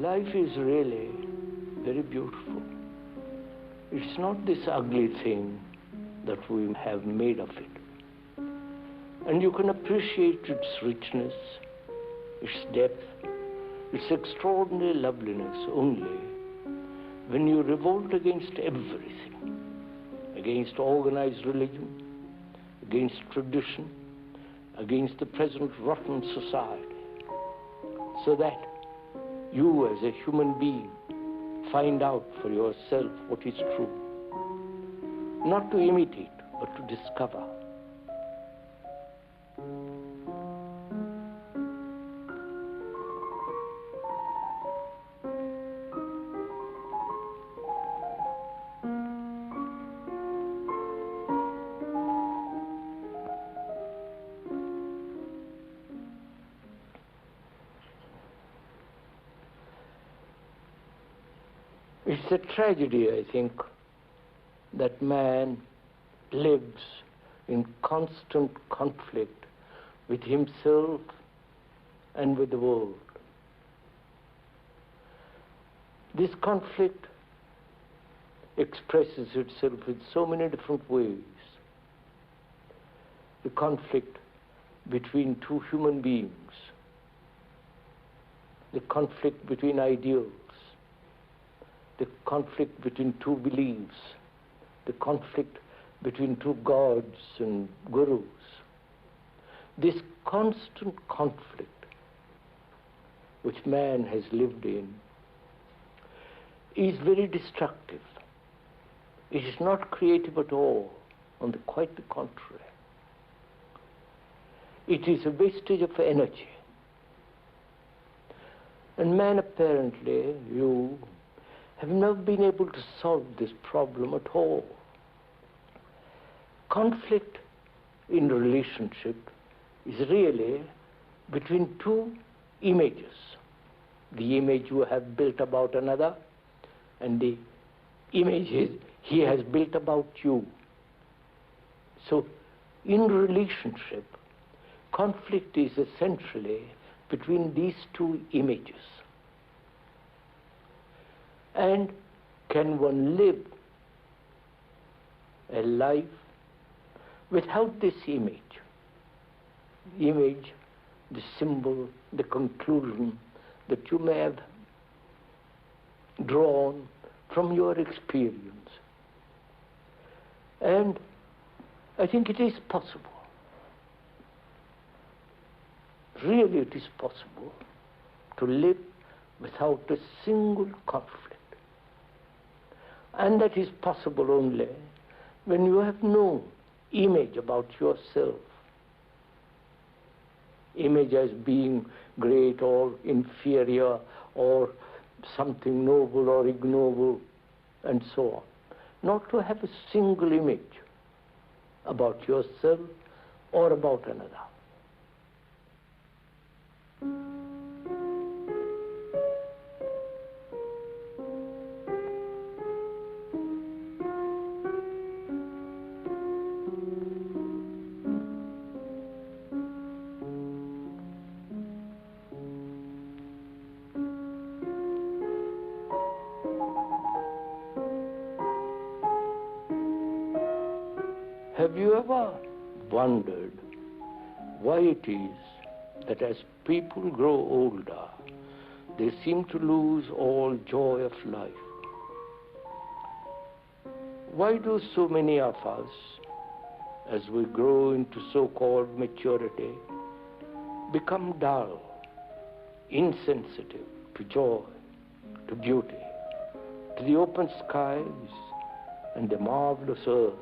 Life is really very beautiful. It's not this ugly thing that we have made of it. And you can appreciate its richness, its depth, its extraordinary loveliness only when you revolt against everything, against organized religion, against tradition, against the present rotten society, so that you as a human being find out for yourself what is true. Not to imitate, but to discover. It's a tragedy, I think, that man lives in constant conflict with himself and with the world. This conflict expresses itself in so many different ways. The conflict between two human beings, the conflict between ideals, the conflict between two beliefs, the conflict between two gods and gurus. This constant conflict which man has lived in is very destructive. It is not creative at all, quite the contrary. It is a wastage of energy. And man apparently, you have never been able to solve this problem at all. Conflict in relationship is really between two images. The image you have built about another and the image he has built about you. So in relationship, conflict is essentially between these two images. And can one live a life without this image? Image, the symbol, the conclusion that you may have drawn from your experience. And I think it is possible. Really it is possible to live without a single conflict. And that is possible only when you have no image about yourself. Image as being great or inferior or something noble or ignoble and so on. Not to have a single image about yourself or about another. Have you ever wondered why it is that as people grow older, they seem to lose all joy of life? Why do so many of us, as we grow into so-called maturity, become dull, insensitive to joy, to beauty, to the open skies and the marvelous earth?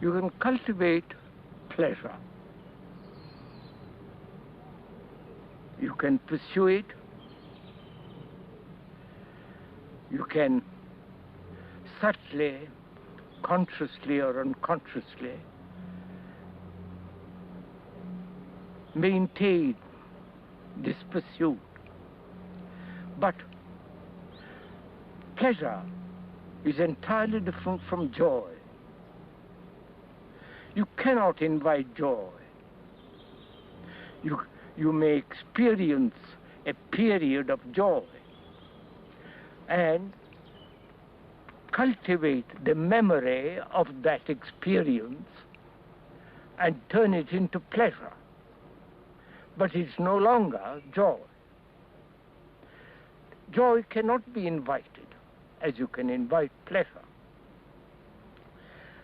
You can cultivate pleasure. You can pursue it. You can subtly, consciously or unconsciously, maintain this pursuit. But pleasure is entirely different from joy. You cannot invite joy. You may experience a period of joy and cultivate the memory of that experience and turn it into pleasure. But it's no longer joy. Joy cannot be invited as you can invite pleasure.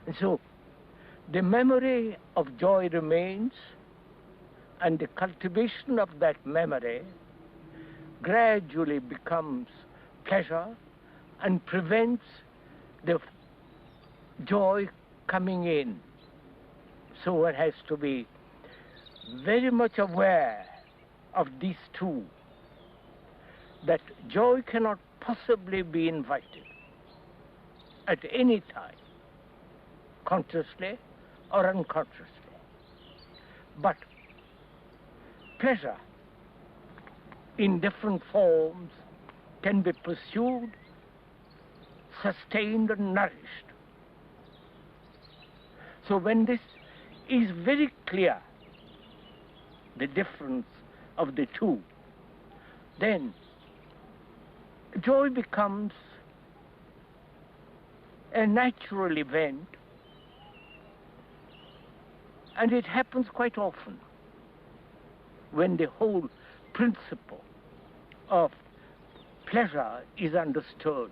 And so the memory of joy remains, and the cultivation of that memory gradually becomes pleasure and prevents the joy coming in. So one has to be very much aware of these two, that joy cannot possibly be invited at any time, consciously or unconsciously. But pleasure in different forms can be pursued, sustained and nourished. So when this is very clear, the difference of the two, then joy becomes a natural event, and it happens quite often when the whole principle of pleasure is understood.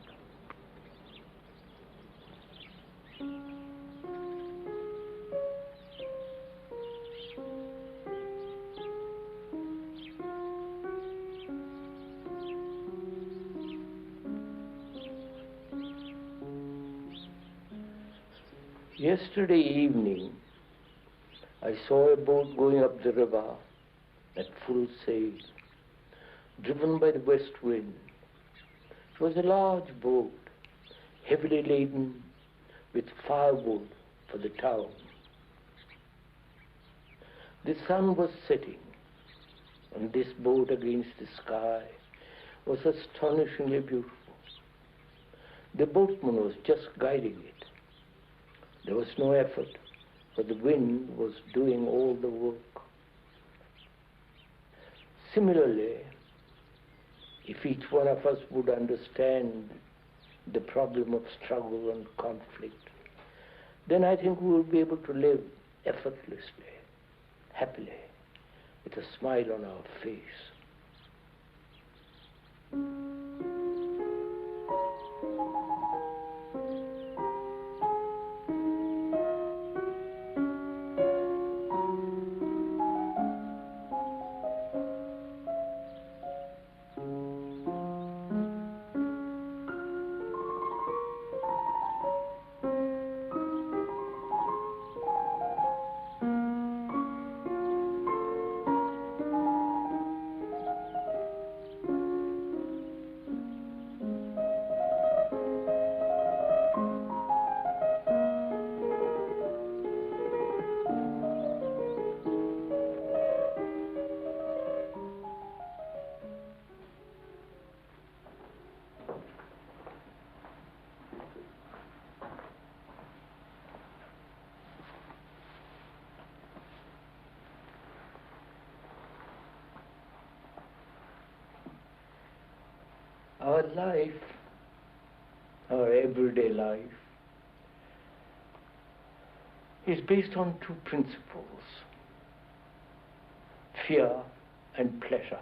Yesterday evening, I saw a boat going up the river at full sail, driven by the west wind. It was a large boat, heavily laden with firewood for the town. The sun was setting, and this boat against the sky was astonishingly beautiful. The boatman was just guiding it. There was no effort, for the wind was doing all the work. Similarly, if each one of us would understand the problem of struggle and conflict, then I think we will be able to live effortlessly, happily, with a smile on our face. Our life, our everyday life, is based on two principles: fear and pleasure,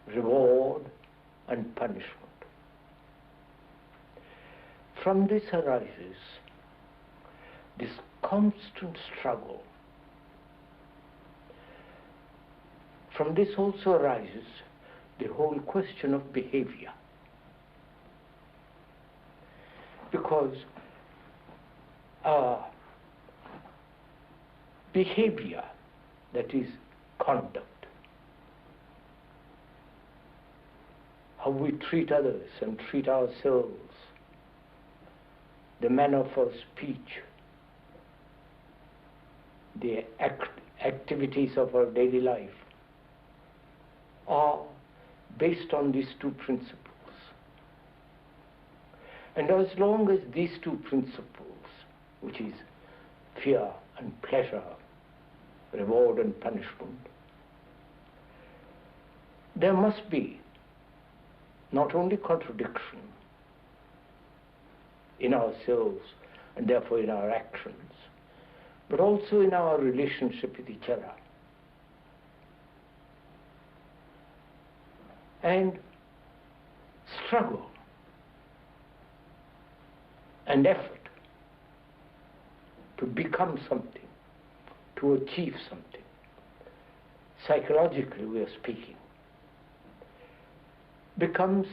reward and punishment. From this arises this constant struggle. From this also arises the whole question of behavior. Because our behavior, that is conduct. How we treat others and treat ourselves, the manner of our speech, the activities of our daily life are based on these two principles. And as long as these two principles, which is fear and pleasure, reward and punishment, there must be not only contradiction in ourselves and therefore in our actions, but also in our relationship with each other. And struggle and effort to become something, to achieve something. Psychologically, we are speaking, becomes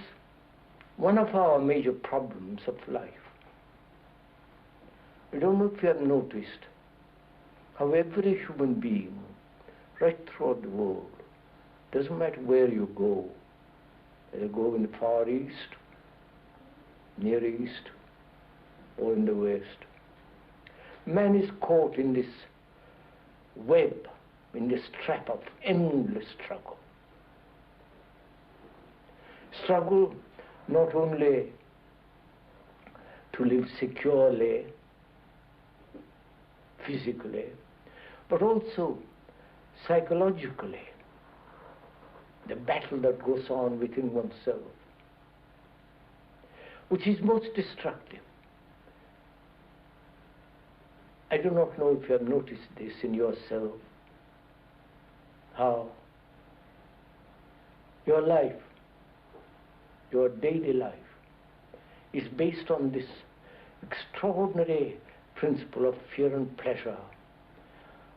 one of our major problems of life. I don't know if you have noticed how every human being, right throughout the world, doesn't matter where you go, whether you go in the Far East, Near East, or in the West, man is caught in this web, in this trap of endless struggle. Struggle not only to live securely, physically, but also psychologically. The battle that goes on within oneself, which is most destructive. I do not know if you have noticed this in yourself, how your life, your daily life, is based on this extraordinary principle of fear and pleasure.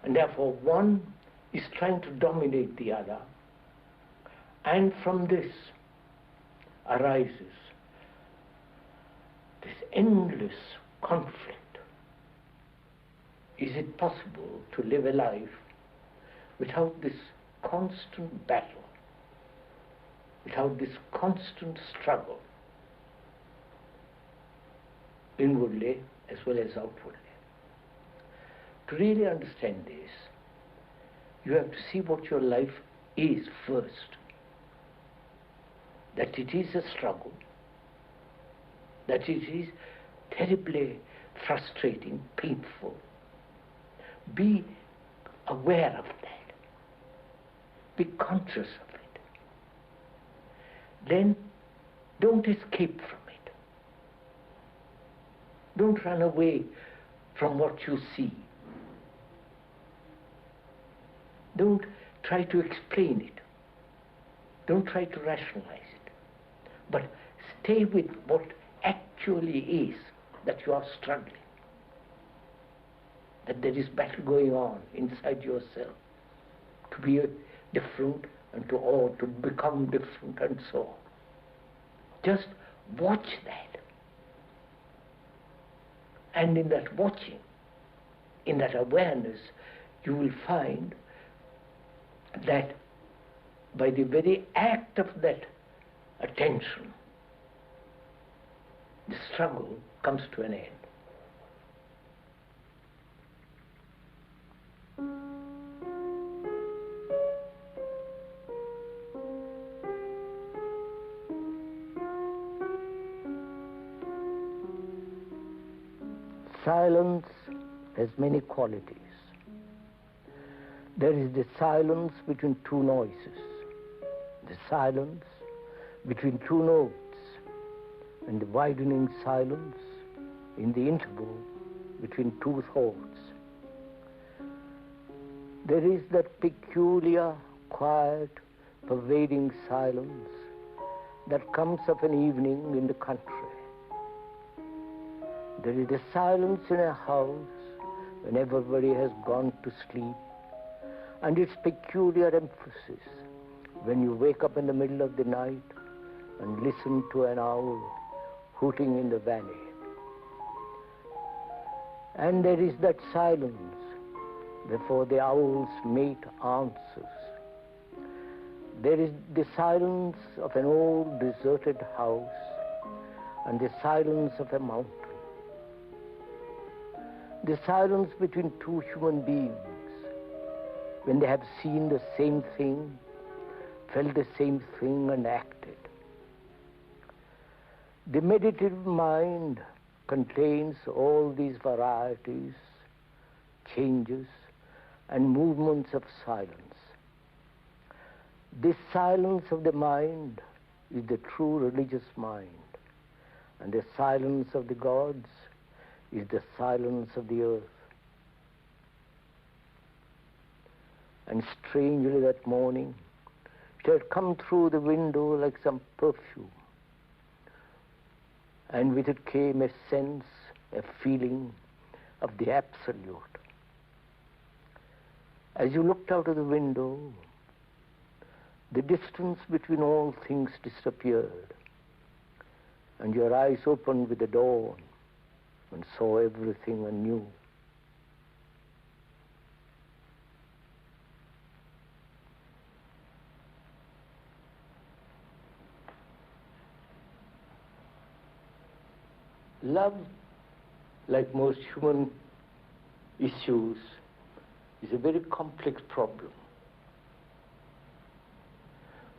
And therefore one is trying to dominate the other. And from this arises this endless conflict. Is it possible to live a life without this constant battle, without this constant struggle, inwardly as well as outwardly? To really understand this, you have to see what your life is first. That it is a struggle, that it is terribly frustrating, painful. Be aware of that. Be conscious of it. Then don't escape from it. Don't run away from what you see. Don't try to explain it. Don't try to rationalize it. But stay with what actually is, that you are struggling. That there is battle going on inside yourself to be different and to become different and so on. Just watch that. And in that watching, in that awareness, you will find that by the very act of that attention, the struggle comes to an end. Silence has many qualities. There is the silence between two noises, the silence between two notes, and the widening silence in the interval between two thoughts. There is that peculiar, quiet, pervading silence that comes of an evening in the country. There is a silence in a house when everybody has gone to sleep, and its peculiar emphasis when you wake up in the middle of the night and listen to an owl hooting in the valley. And there is that silence before the owl's mate answers. There is the silence of an old deserted house and the silence of a mountain. The silence between two human beings when they have seen the same thing, felt the same thing and acted. The meditative mind contains all these varieties, changes, and movements of silence. This silence of the mind is the true religious mind, and the silence of the gods is the silence of the earth. And strangely that morning, it had come through the window like some perfume. And with it came a sense, a feeling of the absolute. As you looked out of the window, the distance between all things disappeared, and your eyes opened with the dawn and saw everything anew. Love, like most human issues, is a very complex problem.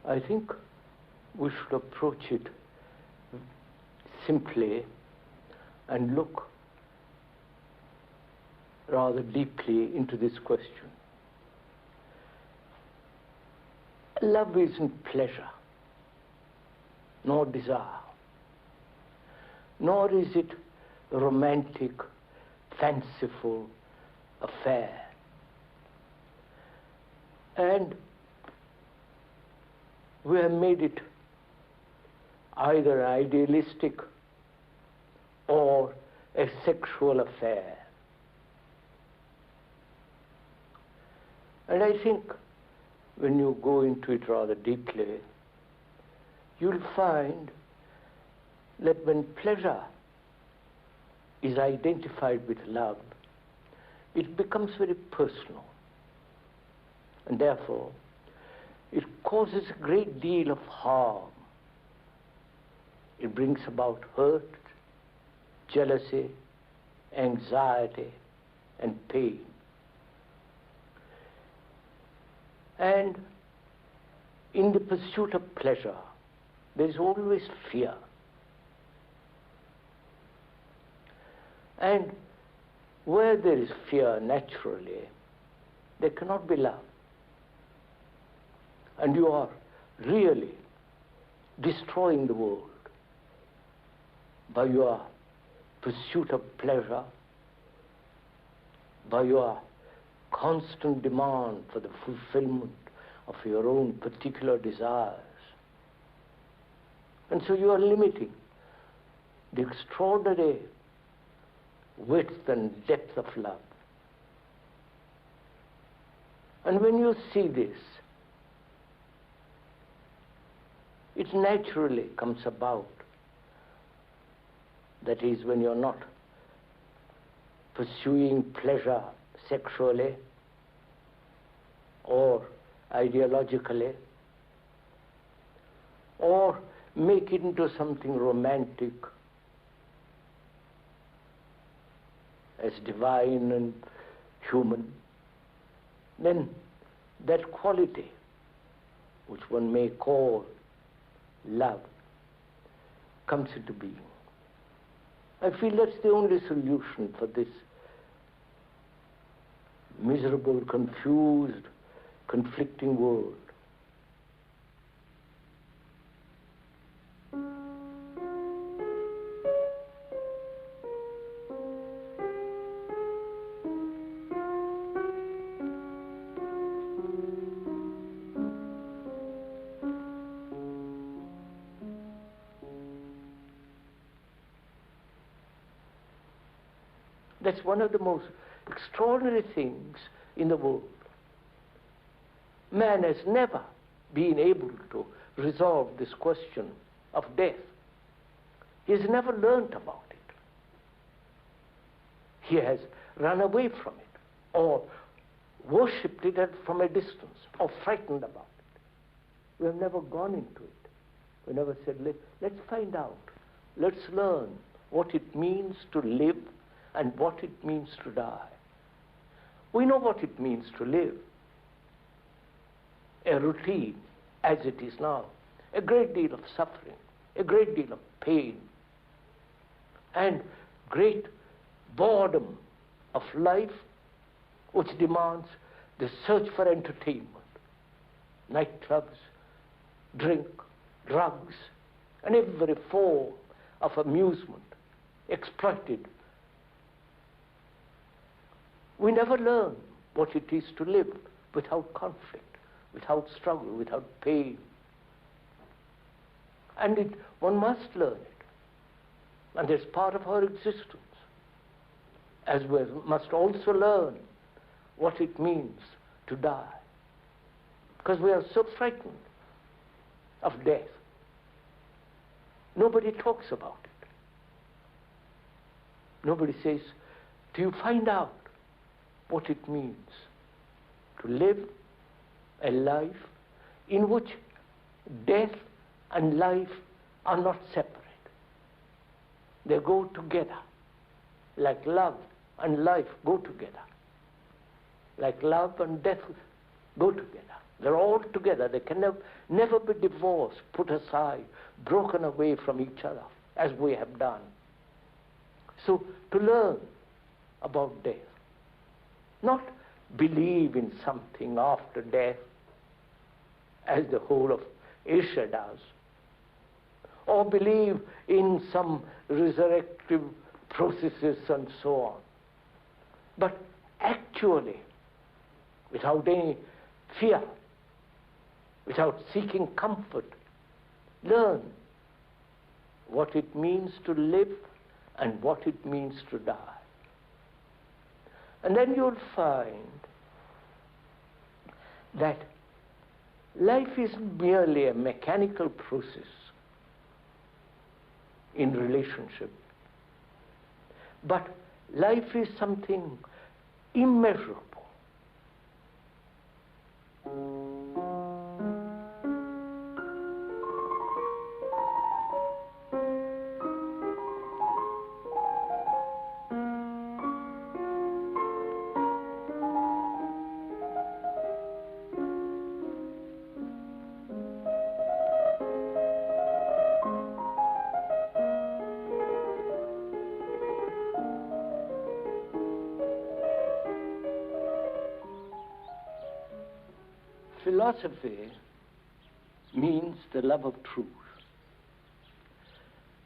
I think we should approach it simply and look rather deeply into this question. Love isn't pleasure, nor desire, nor is it a romantic, fanciful affair. And we have made it either idealistic or a sexual affair. And I think when you go into it rather deeply, you'll find that when pleasure is identified with love, it becomes very personal. And therefore, it causes a great deal of harm. It brings about hurt, jealousy, anxiety, and pain. And in the pursuit of pleasure, there is always fear. And where there is fear, naturally, there cannot be love. And you are really destroying the world by your pursuit of pleasure, by your constant demand for the fulfillment of your own particular desires. And so you are limiting the extraordinary width and depth of love. And when you see this, it naturally comes about. That is, when you're not pursuing pleasure sexually or ideologically, or make it into something romantic as divine and human, then that quality, which one may call love, comes into being. I feel that's the only solution for this miserable, confused, conflicting world. That's one of the most extraordinary things in the world. Man has never been able to resolve this question of death. He has never learnt about it. he has run away from it, or worshipped it from a distance, or frightened about it. We have never gone into it. We never said, let's find out. Let's learn what it means to live and what it means to die. We know what it means to live. A routine, as it is now, a great deal of suffering, a great deal of pain, and great boredom of life, which demands the search for entertainment, nightclubs, drink, drugs, and every form of amusement exploited. We never learn what it is to live without conflict, without struggle, without pain. And one must learn it. And it's part of our existence. As we must also learn what it means to die. Because we are so frightened of death. Nobody talks about it. Nobody says, do you find out what it means to live a life in which death and life are not separate? They go together, like love and life go together, like love and death go together. They're all together. They can never be divorced, put aside, broken away from each other, as we have done. So to learn about death, not believe in something after death, as the whole of Asia does, or believe in some resurrective processes and so on. But actually, without any fear, without seeking comfort, learn what it means to live and what it means to die. And then you'll find that life isn't merely a mechanical process in relationship, but life is something immeasurable. Philosophy means the love of truth,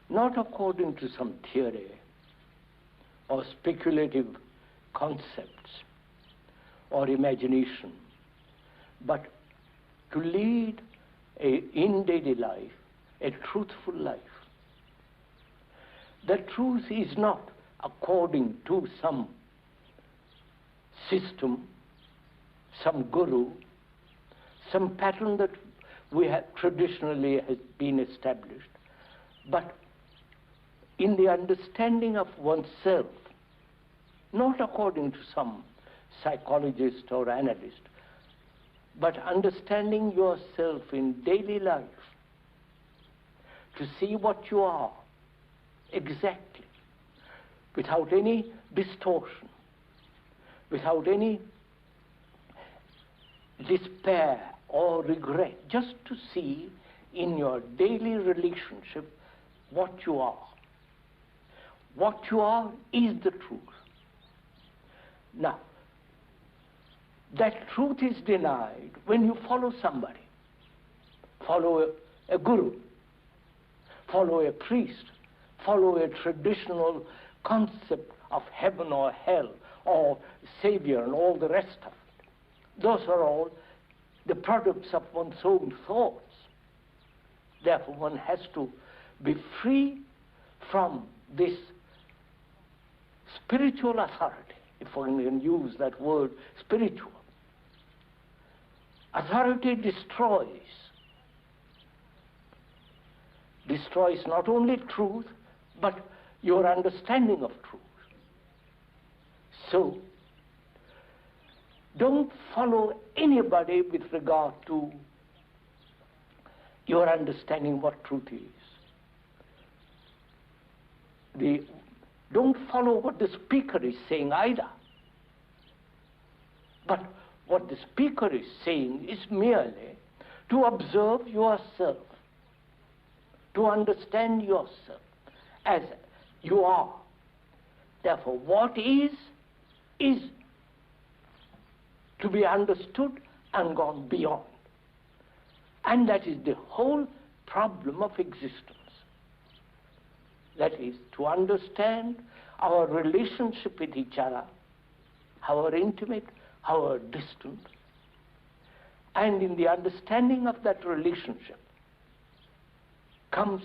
not according to some theory or speculative concepts or imagination, but to lead in daily life a truthful life. The truth is not according to some system, some guru, some pattern that we have traditionally has been established, but in the understanding of oneself, not according to some psychologist or analyst, but understanding yourself in daily life, to see what you are exactly, without any distortion, without any despair or regret, just to see in your daily relationship what you are. What you are is the truth. Now, that truth is denied when you follow somebody, follow a guru, follow a priest, follow a traditional concept of heaven or hell or savior and all the rest of it. Those are all the products of one's own thoughts. Therefore, one has to be free from this spiritual authority, if one can use that word, spiritual. Authority destroys not only truth, but your understanding of truth. So, don't follow anybody with regard to your understanding what truth is. Don't follow what the speaker is saying either. But what the speaker is saying is merely to observe yourself, to understand yourself as you are. Therefore, what is to be understood and gone beyond. And that is the whole problem of existence. That is, to understand our relationship with each other, how intimate, how distant. And in the understanding of that relationship comes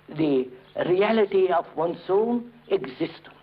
the reality of one's own existence.